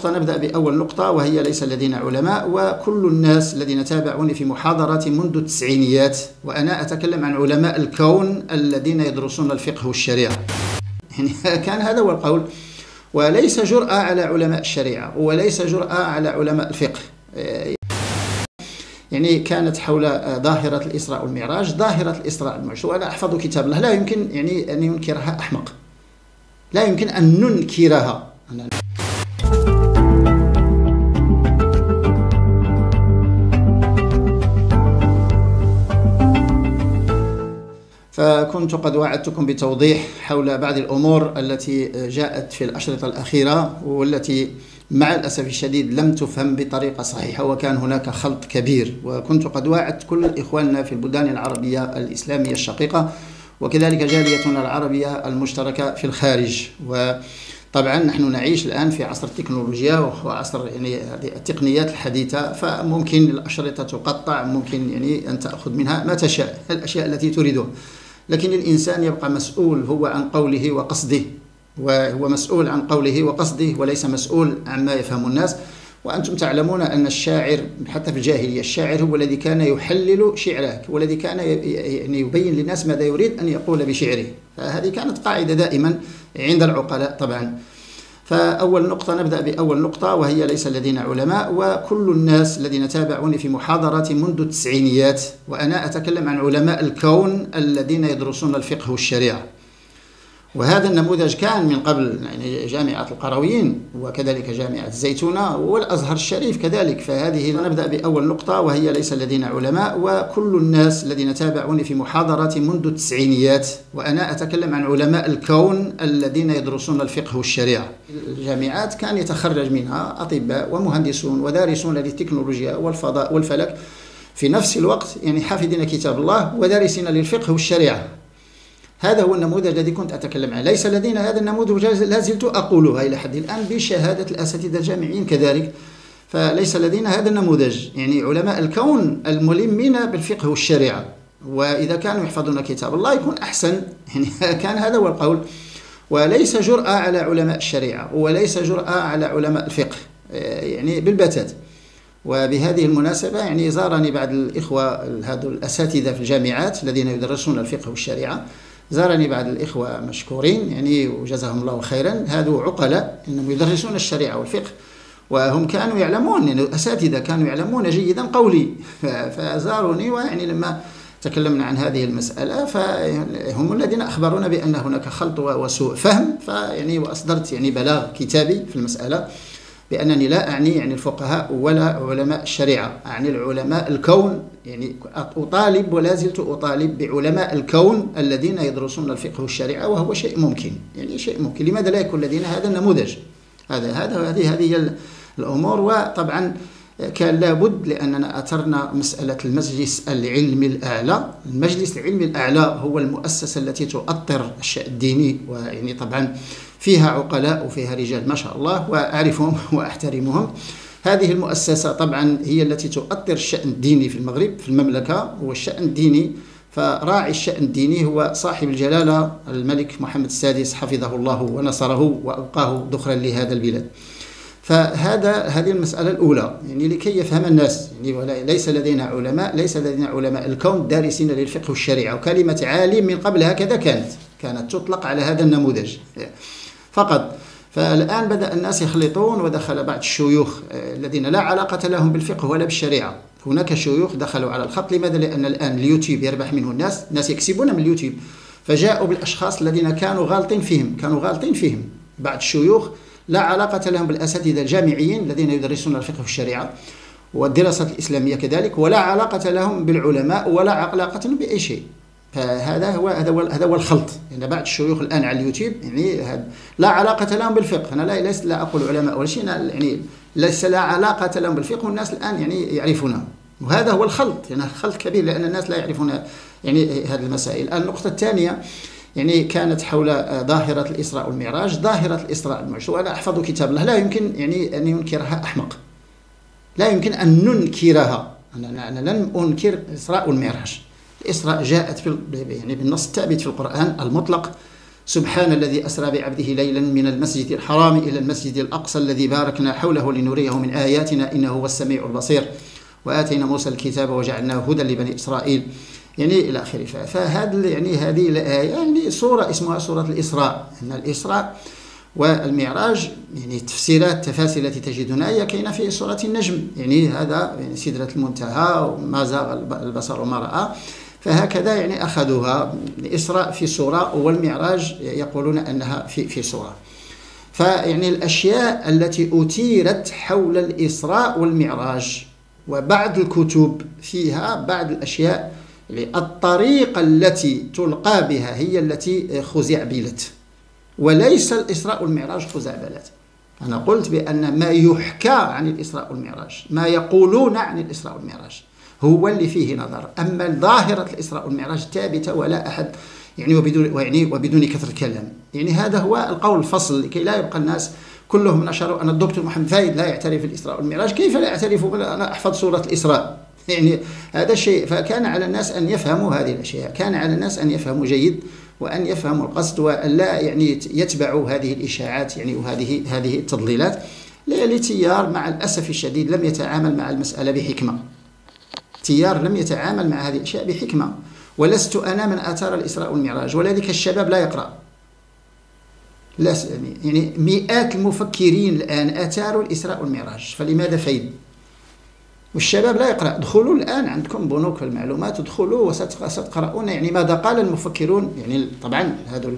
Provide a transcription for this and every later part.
نبدأ بأول نقطة، وهي ليس لدينا علماء. وكل الناس الذين تابعوني في محاضراتي منذ التسعينيات وأنا أتكلم عن علماء الكون الذين يدرسون الفقه والشريعة، يعني كان هذا هو القول، وليس جرأة على علماء الشريعة وليس جرأة على علماء الفقه. يعني كانت حول ظاهرة الإسراء والمعراج، ظاهرة الإسراء والمعراج، وأنا أحفظ كتاب الله، لا يمكن يعني أن ينكرها أحمق، لا يمكن أن ننكرها. فكنت قد وعدتكم بتوضيح حول بعض الأمور التي جاءت في الأشرطة الأخيرة، والتي مع الأسف الشديد لم تفهم بطريقة صحيحة، وكان هناك خلط كبير. وكنت قد وعدت كل إخواننا في البلدان العربية الإسلامية الشقيقة، وكذلك جاليتنا العربية المشتركة في الخارج. وطبعا نحن نعيش الآن في عصر التكنولوجيا وعصر يعني التقنيات الحديثة، فممكن الأشرطة تقطع، ممكن يعني أن تأخذ منها ما تشاء، الأشياء التي تريدها، لكن الإنسان يبقى مسؤول هو عن قوله وقصده، وهو مسؤول عن قوله وقصده وليس مسؤول عما يفهم الناس. وأنتم تعلمون أن الشاعر حتى في الجاهلية الشاعر هو الذي كان يحلل شعره، والذي كان يعني يبين للناس ماذا يريد أن يقول بشعره، فهذه كانت قاعدة دائما عند العقلاء طبعا. فأول نقطة نبدأ بأول نقطة، وهي ليس لدينا علماء. وكل الناس الذين تابعوني في محاضراتي منذ التسعينيات وأنا أتكلم عن علماء الكون الذين يدرسون الفقه والشريعة، وهذا النموذج كان من قبل يعني جامعة القرويين، وكذلك جامعة الزيتونة والأزهر الشريف كذلك. فهذه نبدأ بأول نقطة، وهي ليس لدينا علماء. وكل الناس الذين تابعوني في محاضراتي منذ التسعينيات وأنا أتكلم عن علماء الكون الذين يدرسون الفقه والشريعة. الجامعات كان يتخرج منها أطباء ومهندسون ودارسون للتكنولوجيا والفضاء والفلك في نفس الوقت، يعني حافظين كتاب الله ودارسين للفقه والشريعة. هذا هو النموذج الذي كنت أتكلم عنه. ليس لدينا هذا النموذج، لا زلت أقولها إلى حد الآن بشهادة الأساتذة الجامعيين كذلك، فليس لدينا هذا النموذج، يعني علماء الكون الملمين بالفقه والشريعة. وإذا كانوا يحفظون كتاب الله يكون أحسن، يعني كان هذا هو القول، وليس جرأة على علماء الشريعة وليس جرأة على علماء الفقه، يعني بالبتات. وبهذه المناسبة يعني زارني بعض الإخوة هذو الأساتذة في الجامعات الذين يدرسون الفقه والشريعة، زارني بعض الإخوة مشكورين يعني وجزاهم الله خيرا، هذو عقلاء إنهم يدرسون الشريعة والفقه، وهم كانوا يعلمون، يعني أساتذة كانوا يعلمون جيدا قولي، فزاروني، ويعني لما تكلمنا عن هذه المسألة فهم الذين أخبرونا بأن هناك خلط وسوء فهم، فيعني وأصدرت يعني بلاغ كتابي في المسألة بأنني لا أعني يعني الفقهاء ولا علماء الشريعة، أعني العلماء الكون، يعني أطالب ولا زلت أطالب بعلماء الكون الذين يدرسون الفقه والشريعة، وهو شيء ممكن، يعني شيء ممكن. لماذا لا يكون لدينا هذا النموذج؟ هذه الأمور. وطبعا كان لابد، لأننا أثرنا مسألة المجلس العلمي الأعلى. المجلس العلمي الأعلى هو المؤسسة التي تؤطر الشأن الديني، ويعني طبعا فيها عقلاء وفيها رجال ما شاء الله وأعرفهم وأحترمهم. هذه المؤسسة طبعا هي التي تؤطر الشأن الديني في المغرب في المملكة، والشأن الديني فراعي الشأن الديني هو صاحب الجلالة الملك محمد السادس حفظه الله ونصره وأبقاه ذخرا لهذا البلاد. هذه المسألة الأولى، يعني لكي يفهم الناس، يعني ليس لدينا علماء، ليس لدينا علماء الكون دارسين للفقه والشريعة. وكلمة عالم من قبل هكذا كانت تطلق على هذا النموذج فقط. فالآن بدأ الناس يخلطون، ودخل بعض الشيوخ الذين لا علاقة لهم بالفقه ولا بالشريعة. هناك شيوخ دخلوا على الخط. لماذا؟ لأن الآن اليوتيوب يربح منه الناس يكسبون من اليوتيوب، فجاءوا بالأشخاص الذين كانوا غالطين فيهم بعض الشيوخ لا علاقة لهم بالأساتذة الجامعيين الذين يدرسون الفقه والشريعة والدراسات الإسلامية كذلك، ولا علاقة لهم بالعلماء ولا علاقة لهم بأي شيء. فهذا هو الخلط. يعني بعض الشيوخ الآن على اليوتيوب يعني لا علاقة لهم بالفقه. أنا لا أقول علماء ولا شيء، يعني ليس لا علاقة لهم بالفقه، والناس الآن يعني يعرفونه، وهذا هو الخلط، يعني خلط كبير، لأن الناس لا يعرفون يعني هذه المسائل. النقطة الثانية يعني كانت حول ظاهرة الإسراء والمعراج، ظاهرة الإسراء والمعراج، وأنا أحفظ كتاب الله، لا يمكن يعني أن ينكرها أحمق، لا يمكن أن ننكرها. أنا لن أنكر الإسراء والمعراج. الإسراء جاءت يعني بالنص الثابت في القرآن المطلق، سبحان الذي أسرى بعبده ليلا من المسجد الحرام إلى المسجد الأقصى الذي باركنا حوله لنريه من آياتنا إنه هو السميع البصير وآتينا موسى الكتاب وجعلناه هدى لبني إسرائيل يعني إلى آخره. فهذا يعني هذه الآية يعني سورة اسمها سورة الإسراء. أن الإسراء والمعراج يعني تفاسير التي تجدونها هي كاينة في سورة النجم، يعني هذا يعني سدرة المنتهى وما زاغ البصر وما رأى. فهكذا يعني أخذوها الإسراء في سورة والمعراج يقولون أنها في سورة. فيعني الأشياء التي أثيرت حول الإسراء والمعراج وبعض الكتب فيها بعض الأشياء الطريقة التي تلقى بها هي التي خزعبلت، وليس الإسراء والمعراج خزعبلات. أنا قلت بأن ما يحكى عن الإسراء والمعراج، ما يقولون عن الإسراء والمعراج هو اللي فيه نظر، أما ظاهرة الإسراء والمعراج ثابتة ولا أحد يعني وبدون كثرة كلام. يعني هذا هو القول الفصل لكي لا يبقى الناس كلهم نشروا أن الدكتور محمد فايد لا يعترف بالإسراء والمعراج. كيف لا يعترف؟ أنا أحفظ سورة الإسراء. يعني هذا الشيء. فكان على الناس أن يفهموا هذه الأشياء، كان على الناس أن يفهموا جيد وأن يفهموا القصد وأن لا يعني يتبعوا هذه الإشاعات يعني وهذه التضليلات لتيار مع الأسف الشديد لم يتعامل مع المسألة بحكمة. تيار لم يتعامل مع هذه الأشياء بحكمة. ولست أنا من آثار الإسراء والمعراج، ولذلك الشباب لا يقرأ. لا يعني مئات المفكرين الآن أثاروا الإسراء والمعراج، فلماذا فايد؟ والشباب لا يقرأ. ادخلوا الآن عندكم بنوك المعلومات، ادخلوا وستقرؤون يعني ماذا قال المفكرون، يعني طبعا هذول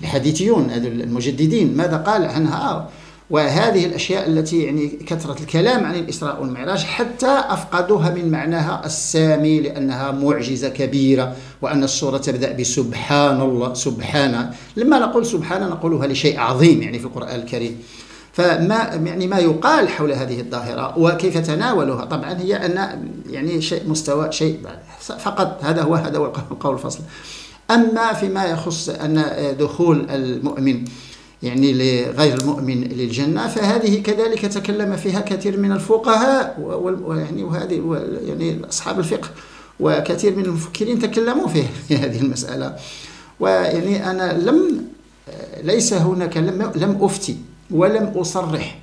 الحديثيون هذول المجددين ماذا قال عنها. وهذه الأشياء التي يعني كثرة الكلام عن الإسراء والمعراج حتى أفقدوها من معناها السامي، لأنها معجزة كبيرة، وأن السورة تبدأ بسبحان الله. سبحان، لما نقول سبحان نقولها لشيء عظيم يعني في القرآن الكريم. فما يعني ما يقال حول هذه الظاهرة وكيف تناولها طبعا هي أن يعني شيء مستوى شيء فقط. هذا هو القول الفصل. أما فيما يخص أن دخول المؤمن يعني لغير المؤمن للجنة، فهذه كذلك تكلم فيها كثير من الفقهاء وهذه يعني أصحاب الفقه وكثير من المفكرين تكلموا في هذه المسألة. ويعني أنا ليس هناك لم أفتي ولم أصرح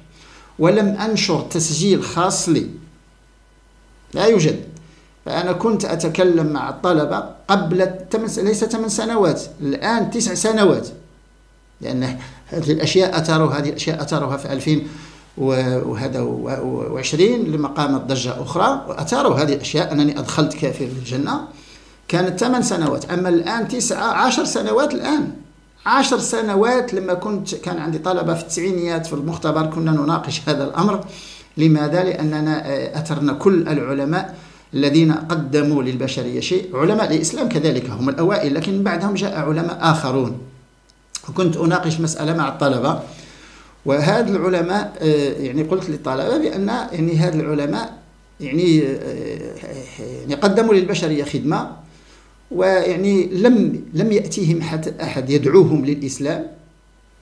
ولم أنشر تسجيل خاص لي، لا يوجد. فأنا كنت أتكلم مع الطلبة قبل ليس 8 سنوات، الآن 9 سنوات، لأن هذه الأشياء أثاروها في 2020 لما قامت ضجة أخرى، وأثاروا هذه الأشياء أنني أدخلت كافر للجنة. كانت 8 سنوات، أما الآن 10 سنوات. الآن 10 سنوات. لما كان عندي طلبة في التسعينيات في المختبر كنا نناقش هذا الأمر. لماذا؟ لأننا أثرنا كل العلماء الذين قدموا للبشرية شيء. علماء الإسلام كذلك هم الأوائل، لكن بعدهم جاء علماء آخرون. وكنت أناقش مسألة مع الطلبة، وهذا العلماء يعني قلت للطلبة بأن يعني هذا العلماء يعني قدموا للبشرية خدمة، ويعني لم يأتيهم أحد يدعوهم للإسلام.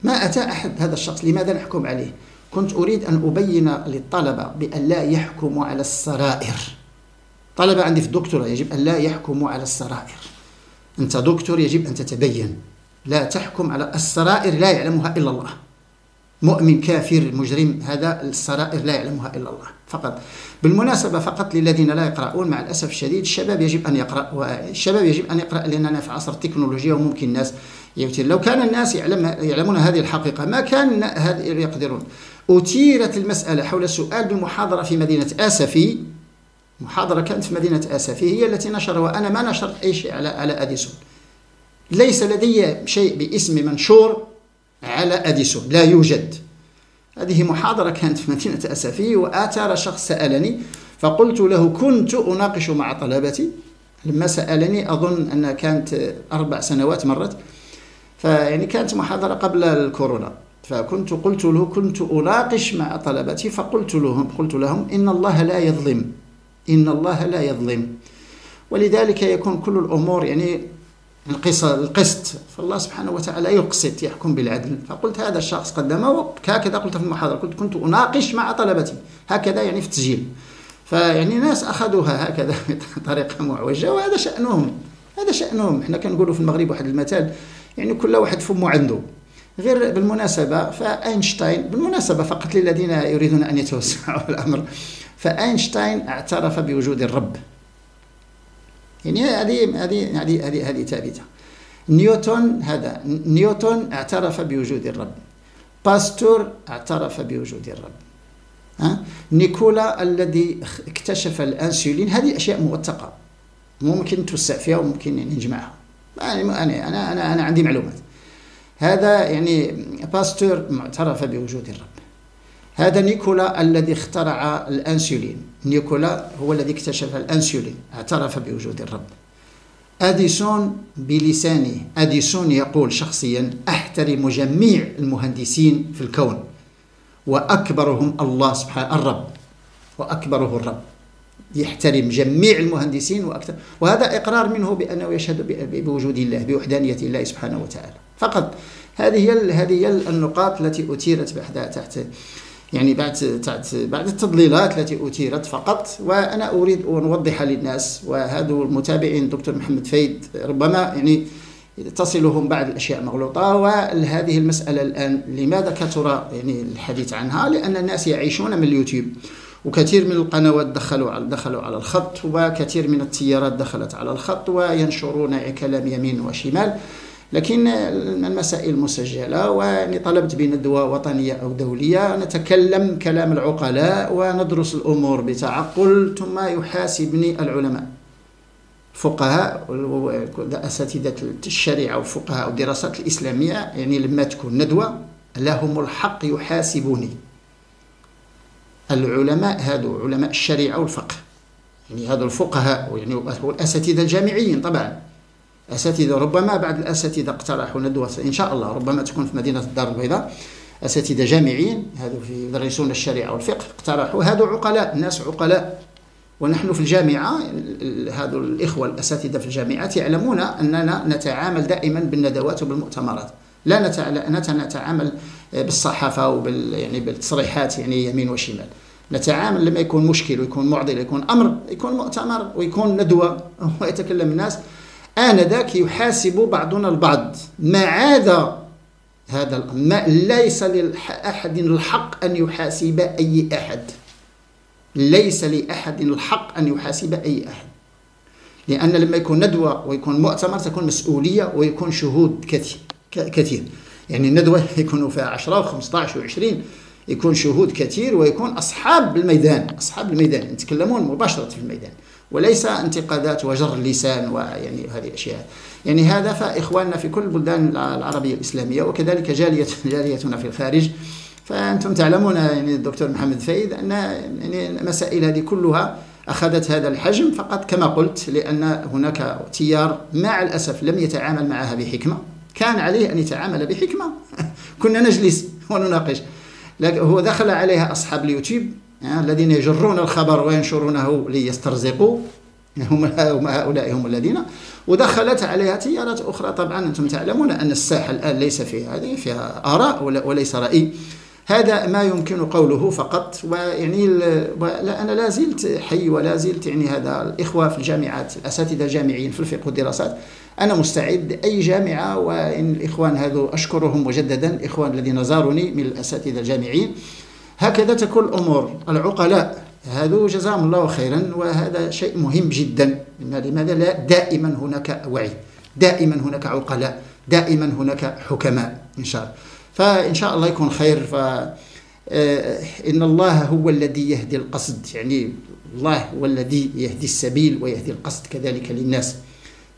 ما أتى أحد هذا الشخص، لماذا نحكم عليه؟ كنت أريد أن أبين للطلبة بأن لا يحكموا على السرائر. طلبة عندي في الدكتوراه يجب أن لا يحكموا على السرائر. أنت دكتور يجب أن تتبين، لا تحكم على السرائر لا يعلمها إلا الله. مؤمن كافر مجرم هذا السرائر لا يعلمها إلا الله فقط. بالمناسبة فقط للذين لا يقرؤون، مع الأسف الشديد الشباب يجب أن يقرأ، والشباب يجب أن يقرأ لأننا في عصر التكنولوجيا وممكن الناس يوتير. لو كان الناس يعلمون هذه الحقيقة ما كان يقدرون. أثيرت المسألة حول سؤال بمحاضرة في مدينة آسفي. محاضرة كانت في مدينة آسفي هي التي نشر، وأنا ما نشرت أي شيء على أديسون. ليس لدي شيء باسم منشور على أديسون، لا يوجد. هذه محاضرة كانت في مدينة آسفي، وآثار شخص سألني فقلت له كنت أناقش مع طلبتي. لما سألني أظن أنها كانت 4 سنوات مرت، فيعني كانت محاضرة قبل الكورونا. قلت له كنت أناقش مع طلبتي فقلت لهم إن الله لا يظلم، إن الله لا يظلم، ولذلك يكون كل الأمور يعني القسط، فالله سبحانه وتعالى يقسط يحكم بالعدل. فقلت هذا الشخص قدمه هكذا، قلت في المحاضرة كنت أناقش مع طلبتي هكذا يعني في التسجيل. فيعني ناس أخذوها هكذا بطريقة معوجة، وهذا شأنهم. هذا شأنهم. احنا كنقولوا في المغرب واحد المثال يعني كل واحد فمه عنده. غير بالمناسبة فأينشتاين، بالمناسبة فقط للذين يريدون أن يتوسعوا الأمر، فأينشتاين اعترف بوجود الرب. يعني هذه ثابتة. نيوتن اعترف بوجود الرب. باستور اعترف بوجود الرب. نيكولا الذي اكتشف الأنسولين، هذه أشياء موثقة ممكن توسع فيها وممكن يعني نجمعها. أنا عندي معلومات. هذا يعني باستور اعترف بوجود الرب. هذا نيكولا الذي اخترع الأنسولين، نيكولا هو الذي اكتشف الأنسولين، اعترف بوجود الرب. أديسون بلسانه، أديسون يقول شخصيا: أحترم جميع المهندسين في الكون وأكبرهم الله سبحانه الرب، وأكبره الرب. يحترم جميع المهندسين وهذا إقرار منه بأنه يشهد بوجود الله، بوحدانية الله سبحانه وتعالى. فقط هذه هي النقاط التي أثيرت تحت يعني بعد التضليلات التي أثيرت فقط، وأنا أريد أن أوضح للناس، وهذا المتابعين دكتور محمد فايد ربما يعني تصلهم بعض الأشياء مغلوطة. وهذه المسألة الآن لماذا كثر يعني الحديث عنها؟ لأن الناس يعيشون من اليوتيوب، وكثير من القنوات دخلوا على الخط، وكثير من التيارات دخلت على الخط وينشرون كلام يمين وشمال. لكن المسائل مسجلة، وطلبت بندوة وطنية أو دولية نتكلم كلام العقلاء وندرس الأمور بتعقل، ثم يحاسبني العلماء فقهاء أساتذة الشريعة وفقهاء والدراسات الإسلامية. يعني لما تكون ندوة لهم الحق يحاسبوني. العلماء هذو علماء الشريعة والفقه، يعني هذو الفقهاء يعني والأساتذة الجامعيين طبعا، أساتذة ربما بعض الأساتذة اقترحوا ندوة إن شاء الله ربما تكون في مدينة الدار البيضاء، أساتذة جامعيين هذو يدرسون الشريعة والفقه اقترحوا، هذو عقلاء، الناس عقلاء. ونحن في الجامعة هذو الإخوة الأساتذة في الجامعات يعلمون أننا نتعامل دائما بالندوات وبالمؤتمرات، لا نتعامل بالصحافة يعني بالتصريحات يعني يمين وشمال. نتعامل لما يكون مشكل ويكون معضل، يكون أمر، يكون مؤتمر ويكون ندوة ويتكلم الناس، آنذاك يحاسب بعضنا البعض. ما عاد هذا الأمر، ليس لأحد الحق أن يحاسب أي أحد، ليس لأحد الحق أن يحاسب أي أحد، لأن لما يكون ندوة ويكون مؤتمر تكون مسؤولية ويكون شهود كثير. يعني الندوة يكونوا فيها 10 و15 و20، يكون شهود كثير ويكون أصحاب الميدان يتكلمون مباشرة في الميدان، وليس انتقادات وجر اللسان ويعني هذه أشياء. يعني هذا فإخواننا في كل البلدان العربية الإسلامية، وكذلك جاليتنا في الخارج. فأنتم تعلمون يعني الدكتور محمد فايد أن يعني المسائل هذه كلها أخذت هذا الحجم فقط كما قلت لأن هناك تيار مع الأسف لم يتعامل معها بحكمة. كان عليه أن يتعامل بحكمة كنا نجلس ونناقش، لكن هو دخل عليها أصحاب اليوتيوب الذين يجرون الخبر وينشرونه ليسترزقوا، هم هؤلاء هم الذين، ودخلت عليها تيارات أخرى. طبعا أنتم تعلمون أن الساحة الآن ليس فيها هذه، فيها آراء وليس رأي. هذا ما يمكن قوله فقط. ويعني أنا لا زلت حي ولا زلت يعني هذا الإخوة في الجامعات، الأساتذة الجامعيين في الفقه والدراسات، أنا مستعد أي جامعة، وإن الإخوان هذو أشكرهم مجددا، الإخوان الذين زاروني من الأساتذة الجامعيين، هكذا تكون الأمور. العقلاء هذو جزاهم الله خيرا، وهذا شيء مهم جدا. لماذا لا؟ دائما هناك وعي، دائما هناك عقلاء، دائما هناك حكماء إن شاء الله. فإن شاء الله يكون خير. إن الله هو الذي يهدي القصد، يعني الله هو الذي يهدي السبيل ويهدي القصد كذلك للناس.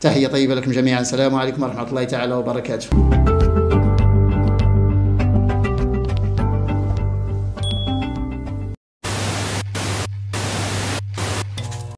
تحية طيبة لكم جميعا، السلام عليكم ورحمة الله تعالى وبركاته.